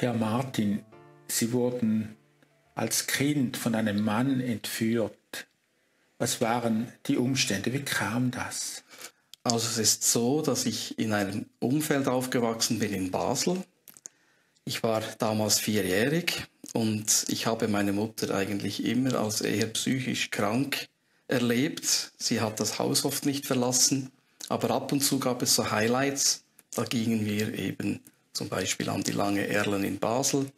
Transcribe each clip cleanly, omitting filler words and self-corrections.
Herr Martin, Sie wurden als Kind von einem Mann entführt. Was waren die Umstände? Wie kam das? Also es ist so, dass ich in einem Umfeld aufgewachsen bin in Basel. Ich war damals 4-jährig und ich habe meine Mutter eigentlich immer als eher psychisch krank erlebt. Sie hat das Haus oft nicht verlassen, aber ab und zu gab es so Highlights. Da gingen wir eben zum Beispiel an die Lange Erlen in Basel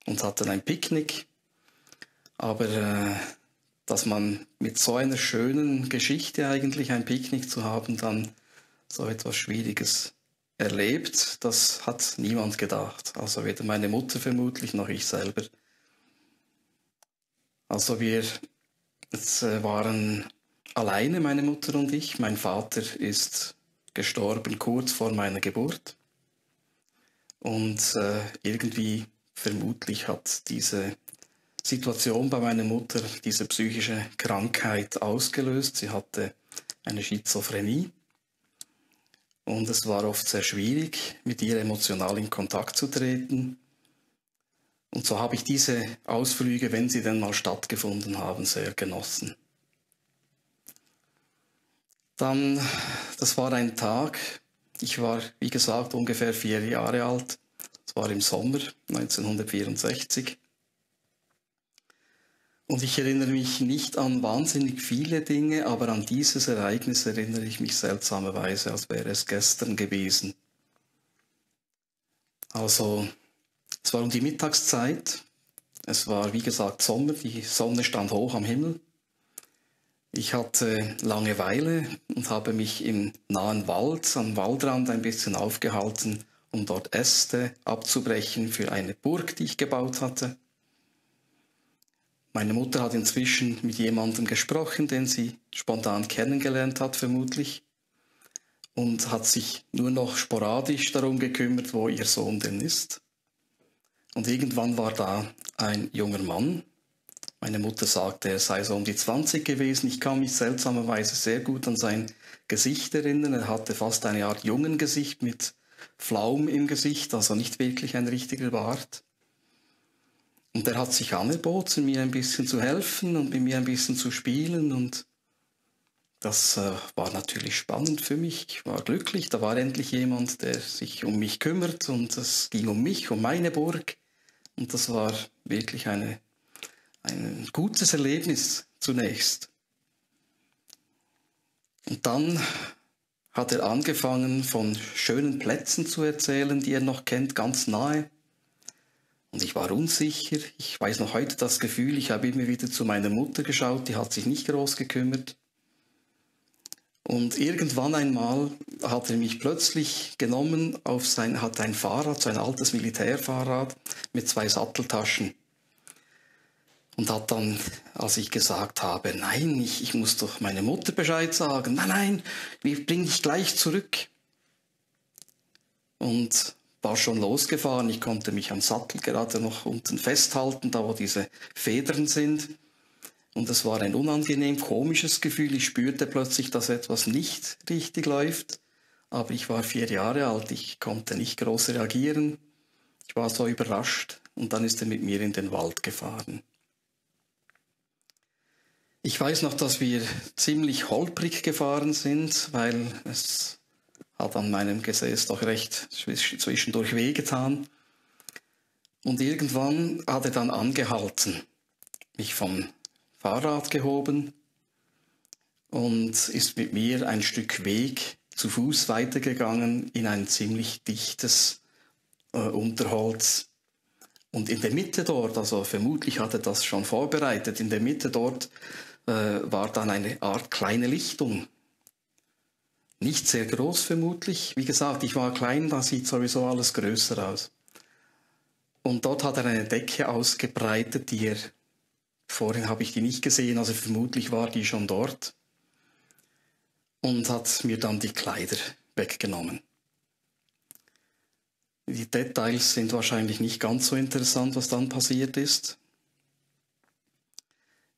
und hatten ein Picknick. Aber dass man mit so einer schönen Geschichte eigentlich ein Picknick zu haben, dann so etwas Schwieriges erlebt, das hat niemand gedacht. Also weder meine Mutter vermutlich, noch ich selber. Also wir waren alleine, meine Mutter und ich. Mein Vater ist gestorben kurz vor meiner Geburt. Und irgendwie vermutlich hat diese Situation bei meiner Mutter diese psychische Krankheit ausgelöst. Sie hatte eine Schizophrenie und es war oft sehr schwierig, mit ihr emotional in Kontakt zu treten. Und so habe ich diese Ausflüge, wenn sie denn mal stattgefunden haben, sehr genossen. Dann, das war ein Tag, ich war, wie gesagt, ungefähr 4 Jahre alt. Es war im Sommer 1964. Und ich erinnere mich nicht an wahnsinnig viele Dinge, aber an dieses Ereignis erinnere ich mich seltsamerweise, als wäre es gestern gewesen. Also, es war um die Mittagszeit. Es war, wie gesagt, Sommer. Die Sonne stand hoch am Himmel. Ich hatte Langeweile und habe mich im nahen Wald, am Waldrand ein bisschen aufgehalten, um dort Äste abzubrechen für eine Burg, die ich gebaut hatte. Meine Mutter hat inzwischen mit jemandem gesprochen, den sie spontan kennengelernt hat, vermutlich, und hat sich nur noch sporadisch darum gekümmert, wo ihr Sohn denn ist. Und irgendwann war da ein junger Mann. Meine Mutter sagte, er sei so um die 20 gewesen. Ich kann mich seltsamerweise sehr gut an sein Gesicht erinnern. Er hatte fast eine Art Jungengesicht mit Flaum im Gesicht, also nicht wirklich ein richtiger Bart. Und er hat sich angeboten, mir ein bisschen zu helfen und mit mir ein bisschen zu spielen. Und das war natürlich spannend für mich. Ich war glücklich, da war endlich jemand, der sich um mich kümmert. Und es ging um mich, um meine Burg. Und das war wirklich ein gutes Erlebnis zunächst. Und dann hat er angefangen, von schönen Plätzen zu erzählen, die er noch kennt, ganz nahe. Und ich war unsicher. Ich weiß noch heute das Gefühl, ich habe immer wieder zu meiner Mutter geschaut, die hat sich nicht groß gekümmert. Und irgendwann einmal hat er mich plötzlich genommen hat ein Fahrrad, so ein altes Militärfahrrad mit 2 Satteltaschen. Und hat dann, als ich gesagt habe, nein, ich muss doch meiner Mutter Bescheid sagen, nein, wir bringen dich gleich zurück. Und war schon losgefahren, ich konnte mich am Sattel gerade noch unten festhalten, da wo diese Federn sind. Und es war ein unangenehm komisches Gefühl, ich spürte plötzlich, dass etwas nicht richtig läuft. Aber ich war 4 Jahre alt, ich konnte nicht groß reagieren. Ich war so überrascht und dann ist er mit mir in den Wald gefahren. Ich weiß noch, dass wir ziemlich holprig gefahren sind, weil es hat an meinem Gesäß doch recht zwischendurch wehgetan. Und irgendwann hat er dann angehalten, mich vom Fahrrad gehoben und ist mit mir ein Stück Weg zu Fuß weitergegangen in ein ziemlich dichtes Unterholz. Und in der Mitte dort, also vermutlich hat er das schon vorbereitet, in der Mitte dort war dann eine Art kleine Lichtung. Nicht sehr groß vermutlich. Wie gesagt, ich war klein, da sieht sowieso alles größer aus. Und dort hat er eine Decke ausgebreitet, vorhin habe ich die nicht gesehen, also vermutlich war die schon dort. Und hat mir dann die Kleider weggenommen. Die Details sind wahrscheinlich nicht ganz so interessant, was dann passiert ist.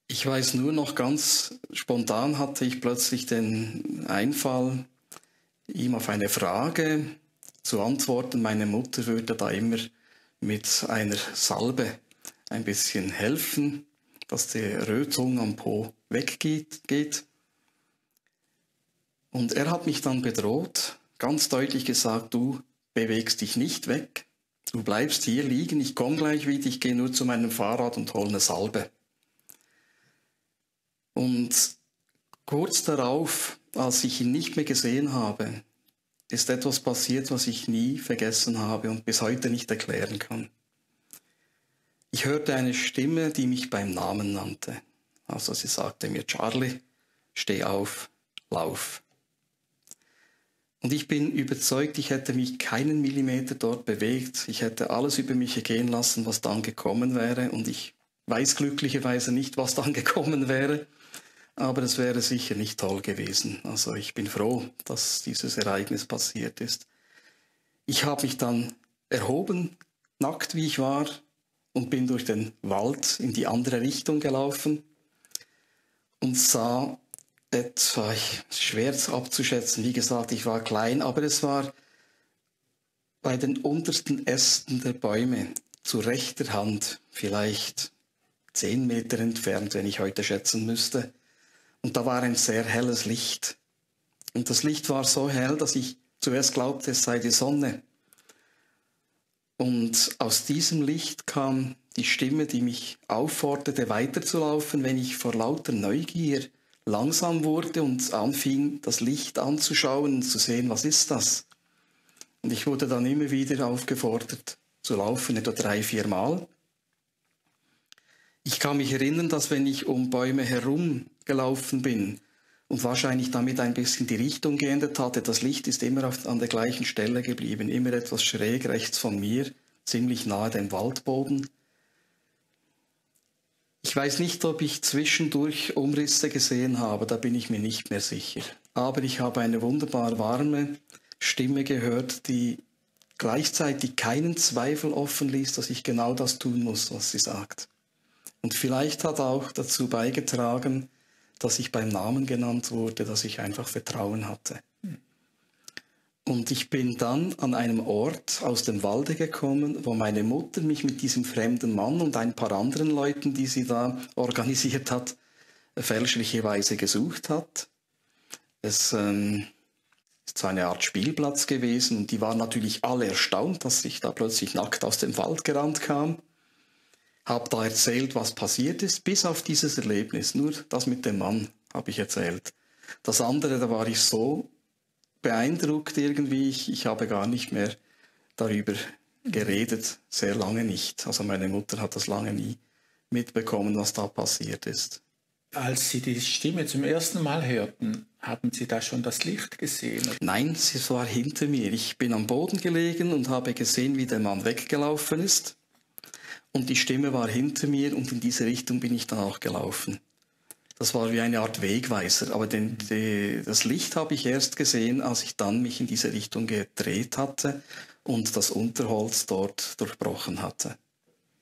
Ich weiß nur noch, ganz spontan hatte ich plötzlich den Einfall, ihm auf eine Frage zu antworten. Meine Mutter würde da immer mit einer Salbe ein bisschen helfen, dass die Rötung am Po weggeht. Und er hat mich dann bedroht, ganz deutlich gesagt, du bewegst dich nicht weg, du bleibst hier liegen, ich komme gleich wieder, ich gehe nur zu meinem Fahrrad und hole eine Salbe. Und kurz darauf, als ich ihn nicht mehr gesehen habe, ist etwas passiert, was ich nie vergessen habe und bis heute nicht erklären kann. Ich hörte eine Stimme, die mich beim Namen nannte. Also sie sagte mir, Charlie, steh auf, lauf. Und ich bin überzeugt, ich hätte mich keinen Millimeter dort bewegt. Ich hätte alles über mich ergehen lassen, was dann gekommen wäre. Und ich weiß glücklicherweise nicht, was dann gekommen wäre. Aber es wäre sicher nicht toll gewesen. Also ich bin froh, dass dieses Ereignis passiert ist. Ich habe mich dann erhoben, nackt wie ich war, und bin durch den Wald in die andere Richtung gelaufen und sah etwa, schwer abzuschätzen, wie gesagt, ich war klein, aber es war bei den untersten Ästen der Bäume zu rechter Hand, vielleicht 10 Meter entfernt, wenn ich heute schätzen müsste. Und da war ein sehr helles Licht. Und das Licht war so hell, dass ich zuerst glaubte, es sei die Sonne. Und aus diesem Licht kam die Stimme, die mich aufforderte, weiterzulaufen, wenn ich vor lauter Neugier langsam wurde und anfing, das Licht anzuschauen und zu sehen, was ist das? Und ich wurde dann immer wieder aufgefordert zu laufen, etwa 3-4 Mal. Ich kann mich erinnern, dass wenn ich um Bäume herum gelaufen bin und wahrscheinlich damit ein bisschen die Richtung geändert hatte, das Licht ist immer an der gleichen Stelle geblieben, immer etwas schräg rechts von mir, ziemlich nahe dem Waldboden. Ich weiß nicht, ob ich zwischendurch Umrisse gesehen habe, da bin ich mir nicht mehr sicher. Aber ich habe eine wunderbar warme Stimme gehört, die gleichzeitig keinen Zweifel offen ließ, dass ich genau das tun muss, was sie sagt. Und vielleicht hat auch dazu beigetragen, dass ich beim Namen genannt wurde, dass ich einfach Vertrauen hatte. Und ich bin dann an einem Ort aus dem Walde gekommen, wo meine Mutter mich mit diesem fremden Mann und ein paar anderen Leuten, die sie da organisiert hat, fälschlicherweise gesucht hat. Es ist so eine Art Spielplatz gewesen und die waren natürlich alle erstaunt, dass ich da plötzlich nackt aus dem Wald gerannt kam. Habe da erzählt, was passiert ist, bis auf dieses Erlebnis. Nur das mit dem Mann habe ich erzählt. Das andere, da war ich so beeindruckt irgendwie, ich habe gar nicht mehr darüber geredet, sehr lange nicht. Also meine Mutter hat das lange nie mitbekommen, was da passiert ist. Als Sie die Stimme zum ersten Mal hörten, haben Sie da schon das Licht gesehen? Nein, sie war hinter mir. Ich bin am Boden gelegen und habe gesehen, wie der Mann weggelaufen ist. Und die Stimme war hinter mir und in diese Richtung bin ich dann auch gelaufen. Das war wie eine Art Wegweiser, aber das Licht habe ich erst gesehen, als ich dann mich in diese Richtung gedreht hatte und das Unterholz dort durchbrochen hatte.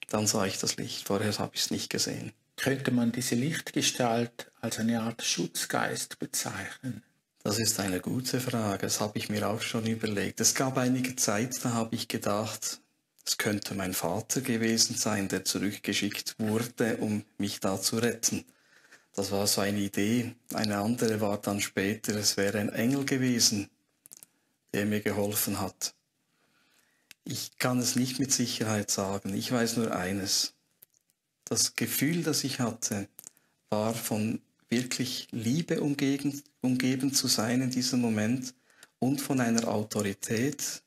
Dann sah ich das Licht, vorher habe ich es nicht gesehen. Könnte man diese Lichtgestalt als eine Art Schutzgeist bezeichnen? Das ist eine gute Frage, das habe ich mir auch schon überlegt. Es gab einige Zeit, da habe ich gedacht, es könnte mein Vater gewesen sein, der zurückgeschickt wurde, um mich da zu retten. Das war so eine Idee. Eine andere war dann später, es wäre ein Engel gewesen, der mir geholfen hat. Ich kann es nicht mit Sicherheit sagen. Ich weiß nur eines. Das Gefühl, das ich hatte, war von wirklich Liebe umgeben zu sein in diesem Moment und von einer Autorität,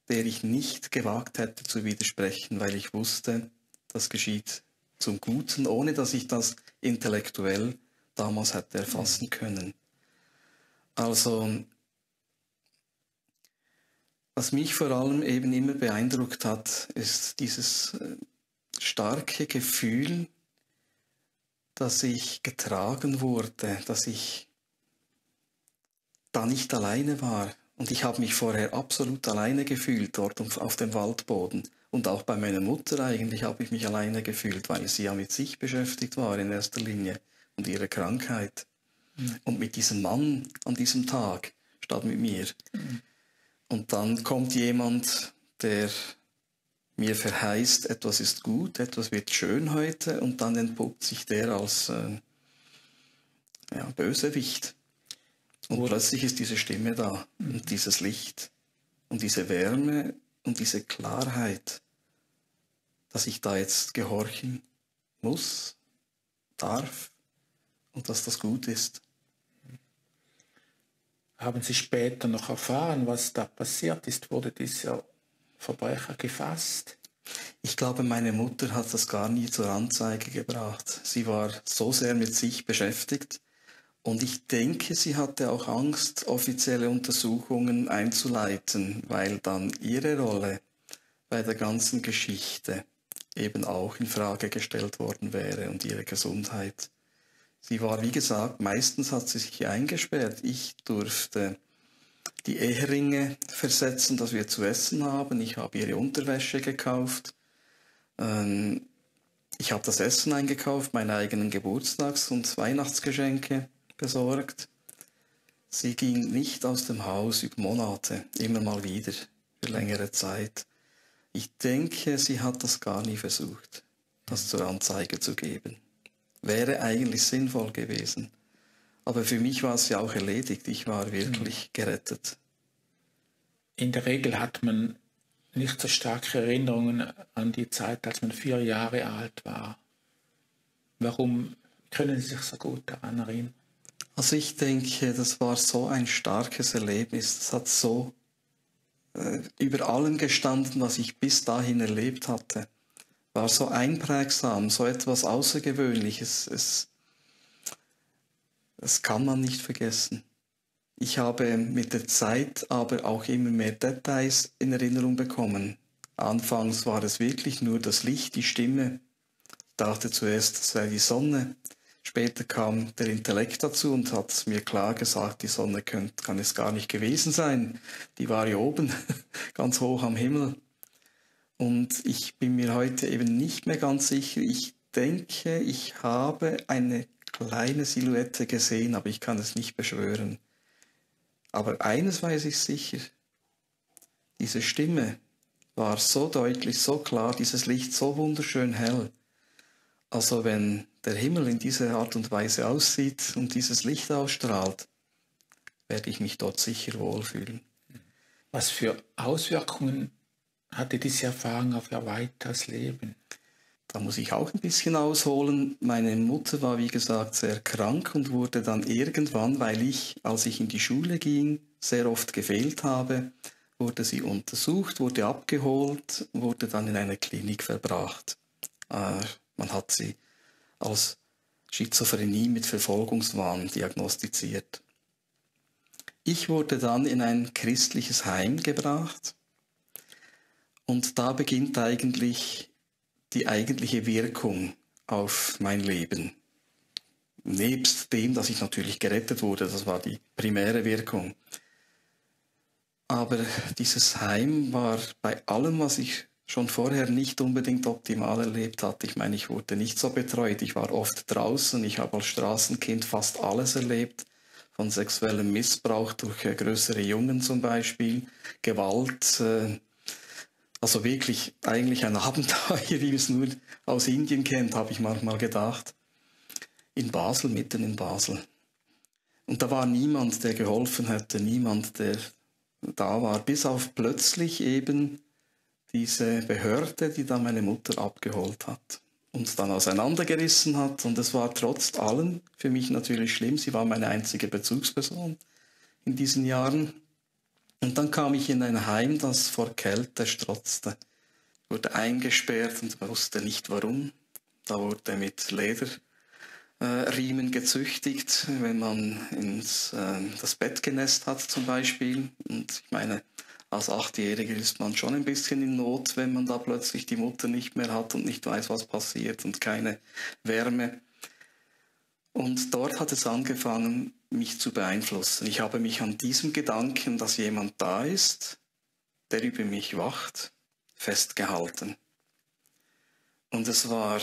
der ich nicht gewagt hätte zu widersprechen, weil ich wusste, das geschieht zum Guten, ohne dass ich das intellektuell damals hätte erfassen können. Also, was mich vor allem eben immer beeindruckt hat, ist dieses starke Gefühl, dass ich getragen wurde, dass ich da nicht alleine war. Und ich habe mich vorher absolut alleine gefühlt dort auf dem Waldboden. Und auch bei meiner Mutter eigentlich habe ich mich alleine gefühlt, weil sie ja mit sich beschäftigt war in erster Linie und ihrer Krankheit. Und mit diesem Mann an diesem Tag statt mit mir. Und dann kommt jemand, der mir verheißt, etwas ist gut, etwas wird schön heute, und dann entpuppt sich der als Bösewicht. Und plötzlich ist diese Stimme da und dieses Licht und diese Wärme und diese Klarheit, dass ich da jetzt gehorchen muss, darf und dass das gut ist. Haben Sie später noch erfahren, was da passiert ist? Wurde dieser Verbrecher gefasst? Ich glaube, meine Mutter hat das gar nie zur Anzeige gebracht. Sie war so sehr mit sich beschäftigt. Und ich denke, sie hatte auch Angst, offizielle Untersuchungen einzuleiten, weil dann ihre Rolle bei der ganzen Geschichte eben auch in Frage gestellt worden wäre und ihre Gesundheit. Sie war, wie gesagt, meistens hat sie sich eingesperrt. Ich durfte die Eheringe versetzen, dass wir zu essen haben. Ich habe ihre Unterwäsche gekauft. Ich habe das Essen eingekauft, meine eigenen Geburtstags- und Weihnachtsgeschenke besorgt. Sie ging nicht aus dem Haus über Monate, immer mal wieder, für längere Zeit. Ich denke, sie hat das gar nie versucht, das zur Anzeige zu geben. Wäre eigentlich sinnvoll gewesen. Aber für mich war es ja auch erledigt. Ich war wirklich gerettet. In der Regel hat man nicht so starke Erinnerungen an die Zeit, als man 4 Jahre alt war. Warum können Sie sich so gut daran erinnern? Also ich denke, das war so ein starkes Erlebnis. Das hat so über allem gestanden, was ich bis dahin erlebt hatte. War so einprägsam, so etwas Außergewöhnliches. Das kann man nicht vergessen. Ich habe mit der Zeit aber auch immer mehr Details in Erinnerung bekommen. Anfangs war es wirklich nur das Licht, die Stimme. Ich dachte zuerst, es sei die Sonne. Später kam der Intellekt dazu und hat mir klar gesagt, die Sonne kann es gar nicht gewesen sein. Die war hier oben, ganz hoch am Himmel. Und ich bin mir heute eben nicht mehr ganz sicher. Ich denke, ich habe eine kleine Silhouette gesehen, aber ich kann es nicht beschwören. Aber eines weiß ich sicher, diese Stimme war so deutlich, so klar, dieses Licht so wunderschön hell. Also wenn der Himmel in dieser Art und Weise aussieht und dieses Licht ausstrahlt, werde ich mich dort sicher wohlfühlen. Was für Auswirkungen hatte diese Erfahrung auf Ihr weiteres Leben? Da muss ich auch ein bisschen ausholen. Meine Mutter war, wie gesagt, sehr krank und wurde dann irgendwann, weil ich, als ich in die Schule ging, sehr oft gefehlt habe, wurde sie untersucht, wurde abgeholt, wurde dann in eine Klinik verbracht. Man hat sie als Schizophrenie mit Verfolgungswahn diagnostiziert. Ich wurde dann in ein christliches Heim gebracht und da beginnt eigentlich die eigentliche Wirkung auf mein Leben. Nebst dem, dass ich natürlich gerettet wurde, das war die primäre Wirkung. Aber dieses Heim war bei allem, was ich schon vorher nicht unbedingt optimal erlebt hatte. Ich meine, ich wurde nicht so betreut. Ich war oft draußen. Ich habe als Straßenkind fast alles erlebt. Von sexuellem Missbrauch durch größere Jungen zum Beispiel, Gewalt, also wirklich eigentlich ein Abenteuer, wie man es nur aus Indien kennt, habe ich manchmal gedacht. In Basel, mitten in Basel. Und da war niemand, der geholfen hätte, niemand, der da war, bis auf plötzlich eben diese Behörde, die dann meine Mutter abgeholt hat, uns dann auseinandergerissen hat. Und es war trotz allem für mich natürlich schlimm. Sie war meine einzige Bezugsperson in diesen Jahren. Und dann kam ich in ein Heim, das vor Kälte strotzte. Ich wurde eingesperrt und wusste nicht warum. Da wurde mit Lederriemen gezüchtigt, wenn man das Bett genässt hat zum Beispiel. Und ich meine, als 8-Jähriger ist man schon ein bisschen in Not, wenn man da plötzlich die Mutter nicht mehr hat und nicht weiß, was passiert und keine Wärme. Und dort hat es angefangen, mich zu beeinflussen. Ich habe mich an diesem Gedanken, dass jemand da ist, der über mich wacht, festgehalten. Und es war,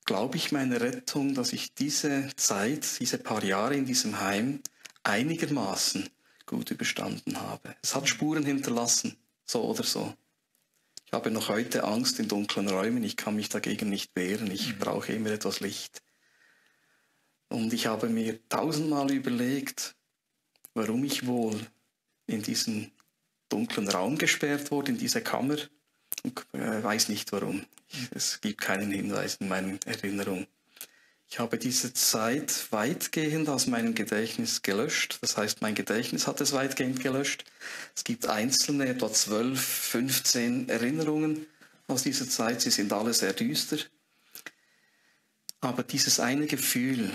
glaube ich, meine Rettung, dass ich diese Zeit, diese paar Jahre in diesem Heim einigermaßen gut überstanden habe. Es hat Spuren hinterlassen, so oder so. Ich habe noch heute Angst in dunklen Räumen, ich kann mich dagegen nicht wehren, ich brauche immer etwas Licht. Und ich habe mir 1000-mal überlegt, warum ich wohl in diesen dunklen Raum gesperrt wurde, in diese Kammer, und weiß nicht warum. Es gibt keinen Hinweis in meiner Erinnerung. Ich habe diese Zeit weitgehend aus meinem Gedächtnis gelöscht. Das heißt, mein Gedächtnis hat es weitgehend gelöscht. Es gibt einzelne, etwa 12, 15 Erinnerungen aus dieser Zeit. Sie sind alle sehr düster. Aber dieses eine Gefühl,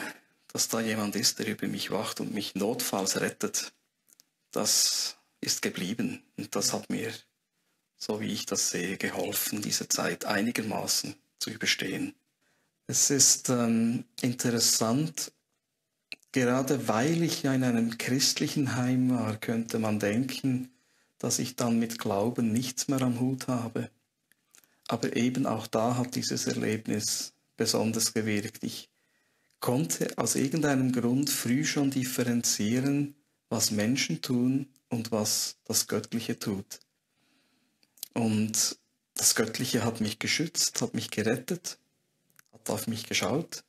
dass da jemand ist, der über mich wacht und mich notfalls rettet, das ist geblieben. Und das hat mir, so wie ich das sehe, geholfen, diese Zeit einigermaßen zu überstehen. Es ist interessant, gerade weil ich ja in einem christlichen Heim war, könnte man denken, dass ich dann mit Glauben nichts mehr am Hut habe. Aber eben auch da hat dieses Erlebnis besonders gewirkt. Ich konnte aus irgendeinem Grund früh schon differenzieren, was Menschen tun und was das Göttliche tut. Und das Göttliche hat mich geschützt, hat mich gerettet, hat auf mich geschaut.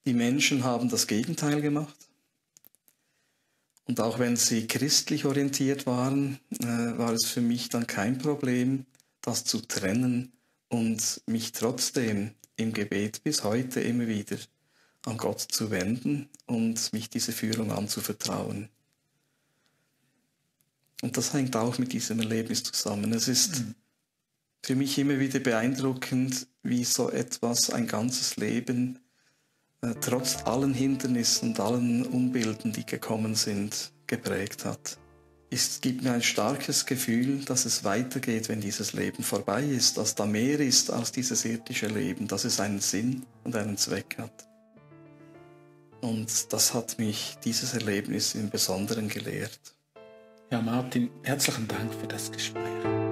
Die Menschen haben das Gegenteil gemacht. Und auch wenn sie christlich orientiert waren, war es für mich dann kein Problem, das zu trennen und mich trotzdem im Gebet bis heute immer wieder an Gott zu wenden und mich diese Führung anzuvertrauen. Und das hängt auch mit diesem Erlebnis zusammen. Es ist für mich immer wieder beeindruckend, wie so etwas ein ganzes Leben trotz allen Hindernissen und allen Unbilden, die gekommen sind, geprägt hat. Es gibt mir ein starkes Gefühl, dass es weitergeht, wenn dieses Leben vorbei ist, dass da mehr ist als dieses irdische Leben, dass es einen Sinn und einen Zweck hat. Und das hat mich dieses Erlebnis im Besonderen gelehrt. Ja, Martin, herzlichen Dank für das Gespräch.